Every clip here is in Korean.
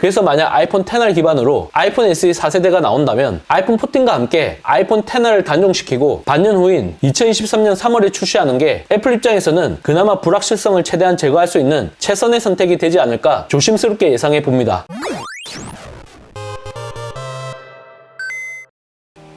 그래서 만약 아이폰 XR 기반으로 아이폰 SE 4세대가 나온다면 아이폰 14과 함께 아이폰 XR을 단종시키고 반년 후인 2023년 3월에 출시하는 게 애플 입장에서는 그나마 불확실성을 최대한 제거할 수 있는 최선의 선택이 되지 않을까 조심스럽게 예상해 봅니다.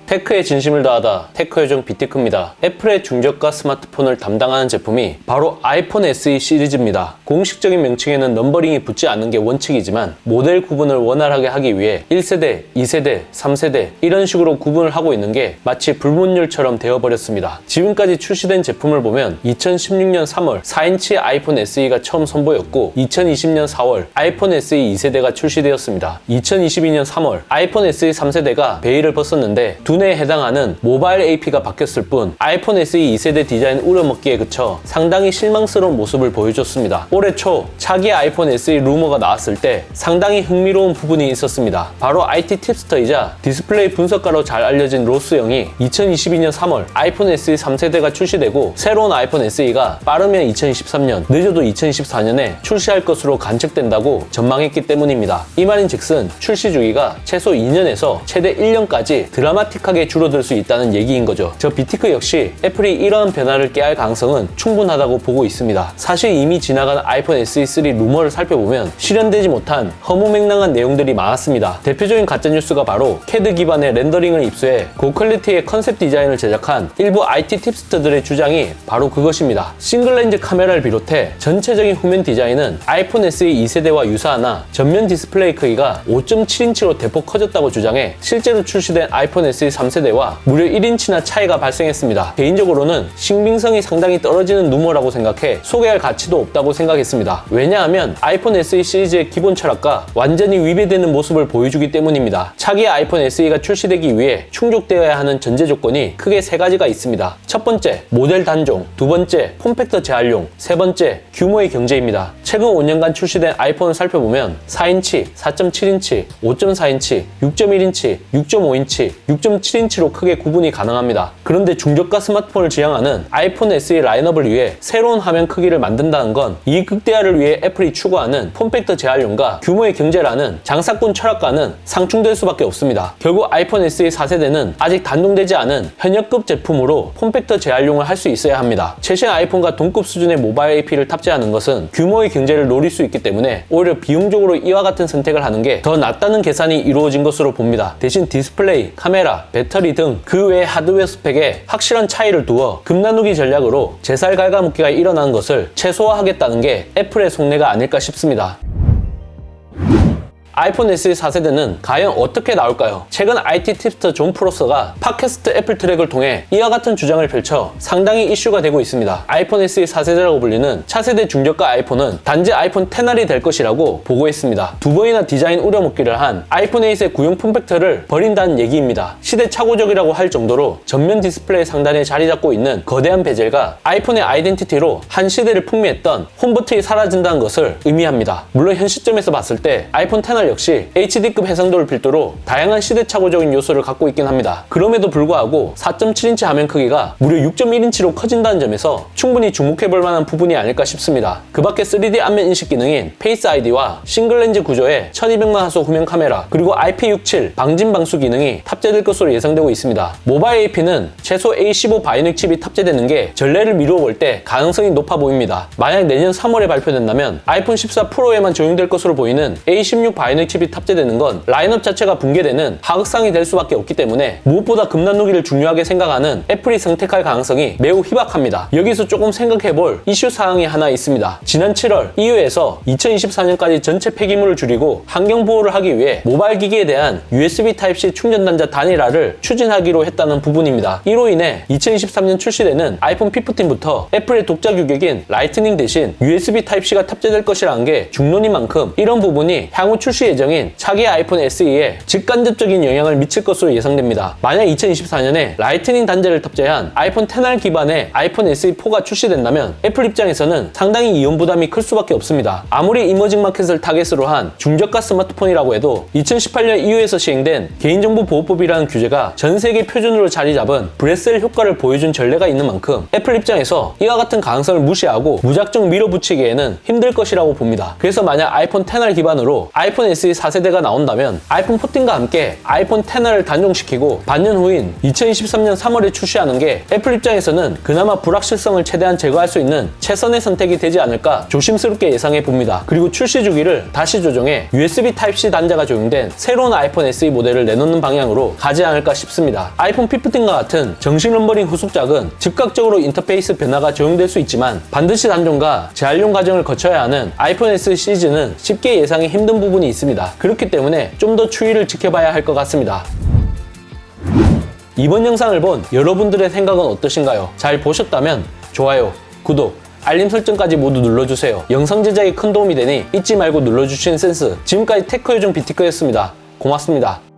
테크에 진심을 다하다 테크 요정 비티크입니다. 애플의 중저가 스마트폰을 담당하는 제품이 바로 아이폰 SE 시리즈입니다. 공식적인 명칭에는 넘버링이 붙지 않는 게 원칙이지만 모델 구분을 원활하게 하기 위해 1세대, 2세대, 3세대 이런 식으로 구분을 하고 있는 게 마치 불문율처럼 되어버렸습니다. 지금까지 출시된 제품을 보면 2016년 3월 4인치 아이폰 SE가 처음 선보였고 2020년 4월 아이폰 SE 2세대가 출시되었습니다. 2022년 3월 아이폰 SE 3세대가 베일을 벗었는데 두 에 해당하는 모바일 AP가 바뀌었을 뿐 아이폰 SE 2세대 디자인 우려먹기에 그쳐 상당히 실망스러운 모습을 보여줬습니다. 올해 초 차기 아이폰 SE 루머가 나왔을 때 상당히 흥미로운 부분이 있었습니다. 바로 IT 팁스터이자 디스플레이 분석가로 잘 알려진 로스 영이 2022년 3월 아이폰 SE 3세대가 출시되고 새로운 아이폰 SE가 빠르면 2023년, 늦어도 2024년에 출시할 것으로 관측된다고 전망했기 때문입니다. 이 말인즉슨 출시 주기가 최소 2년에서 최대 1년까지 드라마틱하게 줄어들 수 있다는 얘기인 거죠. 저 비티크 역시 애플이 이러한 변화를 깨할 가능성은 충분하다고 보고 있습니다. 사실 이미 지나간 아이폰 SE3 루머를 살펴보면 실현되지 못한 허무맹랑한 내용들이 많았습니다. 대표적인 가짜뉴스가 바로 CAD 기반의 렌더링을 입수해 고퀄리티의 컨셉 디자인을 제작한 일부 IT 팁스터들의 주장이 바로 그것입니다. 싱글렌즈 카메라를 비롯해 전체적인 후면 디자인은 아이폰 SE 2세대와 유사하나 전면 디스플레이 크기가 5.7인치로 대폭 커졌다고 주장해 실제로 출시된 아이폰 SE 3세대와 무려 1인치나 차이가 발생했습니다. 개인적으로는 신빙성이 상당히 떨어지는 루머라고 생각해 소개할 가치도 없다고 생각했습니다. 왜냐하면 아이폰 SE 시리즈의 기본 철학과 완전히 위배되는 모습을 보여주기 때문입니다. 차기 아이폰 SE가 출시되기 위해 충족되어야 하는 전제 조건이 크게 세 가지가 있습니다. 첫 번째, 모델 단종, 두 번째, 폼팩터 재활용, 세 번째, 규모의 경제입니다. 최근 5년간 출시된 아이폰을 살펴보면 4인치, 4.7인치, 5.4인치, 6.1인치, 6.5인치, 6.7인치로 크게 구분이 가능합니다. 그런데 중저가 스마트폰을 지향하는 아이폰 SE 라인업을 위해 새로운 화면 크기를 만든다는 건 이 극대화를 위해 애플이 추구하는 폼팩터 재활용과 규모의 경제라는 장사꾼 철학과는 상충될 수밖에 없습니다. 결국 아이폰 SE 4세대는 아직 단종되지 않은 현역급 제품으로 폼팩터 재활용을 할 수 있어야 합니다. 최신 아이폰과 동급 수준의 모바일 AP를 탑재하는 것은 규모의 경제를 노릴 수 있기 때문에 오히려 비용적으로 이와 같은 선택을 하는 게 더 낫다는 계산이 이루어진 것으로 봅니다. 대신 디스플레이, 카메라, 배터리 등 그 외의 하드웨어 스펙에 확실한 차이를 두어 금나누기 전략으로 제살 갉아먹기가 일어나는 것을 최소화하겠다는 게 애플의 속내가 아닐까 싶습니다. 아이폰 SE 4세대는 과연 어떻게 나올까요? 최근 IT 팁스터 존 프로서가 팟캐스트 애플 트랙을 통해 이와 같은 주장을 펼쳐 상당히 이슈가 되고 있습니다. 아이폰 SE 4세대라고 불리는 차세대 중저가 아이폰은 단지 아이폰 XR이 될 것이라고 보고했습니다. 두 번이나 디자인 우려먹기를 한 아이폰 8의 구형 폼팩터를 버린다는 얘기입니다. 시대착오적이라고 할 정도로 전면 디스플레이 상단에 자리 잡고 있는 거대한 베젤과 아이폰의 아이덴티티로 한 시대를 풍미했던 홈 버튼이 사라진다는 것을 의미합니다. 물론 현 시점에서 봤을 때 아이폰 XR 역시 HD급 해상도를 필두로 다양한 시대착오적인 요소를 갖고 있긴 합니다. 그럼에도 불구하고 4.7인치 화면 크기가 무려 6.1인치로 커진다는 점에서 충분히 주목해볼 만한 부분이 아닐까 싶습니다. 그 밖에 3D 안면 인식 기능인 페이스 아이디와 싱글렌즈 구조의 1200만 화소 후면 카메라 그리고 IP67 방진 방수 기능이 탑재될 것으로 예상되고 있습니다. 모바일 AP는 최소 A15 바이오닉 칩이 탑재되는 게 전례를 미루어 볼 때 가능성이 높아 보입니다. 만약 내년 3월에 발표된다면 아이폰 14 프로에만 적용될 것으로 보이는 A16 바이오닉 칩이 탑재되는 건 라인업 자체가 붕괴되는 하극상이 될 수밖에 없기 때문에 무엇보다 금나누기를 중요하게 생각하는 애플이 선택할 가능성이 매우 희박합니다. 여기서 조금 생각해볼 이슈 사항이 하나 있습니다. 지난 7월 EU에서 2024년까지 전체 폐기물을 줄이고 환경 보호를 하기 위해 모바일 기기에 대한 USB Type-C 충전 단자 단일화를 추진하기로 했다는 부분입니다. 이로 인해 2023년 출시되는 아이폰 P14부터 애플의 독자 규격인 라이트닝 대신 USB Type-C가 탑재될 것이라는 게 중론인 만큼 이런 부분이 향후 출시 예정인 차기 아이폰 SE에 직간접적인 영향을 미칠 것으로 예상됩니다. 만약 2024년에 라이트닝 단자를 탑재한 아이폰 XR 기반의 아이폰 SE4가 출시된다면 애플 입장에서는 상당히 이용 부담이 클 수밖에 없습니다. 아무리 이머징 마켓을 타겟으로 한 중저가 스마트폰이라고 해도 2018년 EU에서 시행된 개인정보 보호법이라는 규제가 전 세계 표준으로 자리 잡은 브레셀 효과를 보여준 전례가 있는 만큼 애플 입장에서 이와 같은 가능성을 무시하고 무작정 밀어붙이기에는 힘들 것이라고 봅니다. 그래서 만약 아이폰 XR 기반으로 아이폰 SE 4세대가 나온다면 아이폰 14과 함께 아이폰 XR을 단종시키고 반년 후인 2023년 3월에 출시하는 게 애플 입장에서는 그나마 불확실성을 최대한 제거할 수 있는 최선의 선택이 되지 않을까 조심스럽게 예상해 봅니다. 그리고 출시 주기를 다시 조정해 USB Type-C 단자가 적용된 새로운 아이폰 SE 모델을 내놓는 방향으로 가지 않을까 싶습니다. 아이폰 15과 같은 정식 넘버링 후속작은 즉각적으로 인터페이스 변화가 적용될 수 있지만 반드시 단종과 재활용 과정을 거쳐야 하는 아이폰 SE 시리즈는 쉽게 예상이 힘든 부분이 있습니다. 그렇기 때문에 좀 더 추이를 지켜봐야 할 것 같습니다. 이번 영상을 본 여러분들의 생각은 어떠신가요? 잘 보셨다면 좋아요, 구독, 알림 설정까지 모두 눌러주세요. 영상 제작에 큰 도움이 되니 잊지 말고 눌러주시는 센스. 지금까지 테크요정 비티크였습니다. 고맙습니다.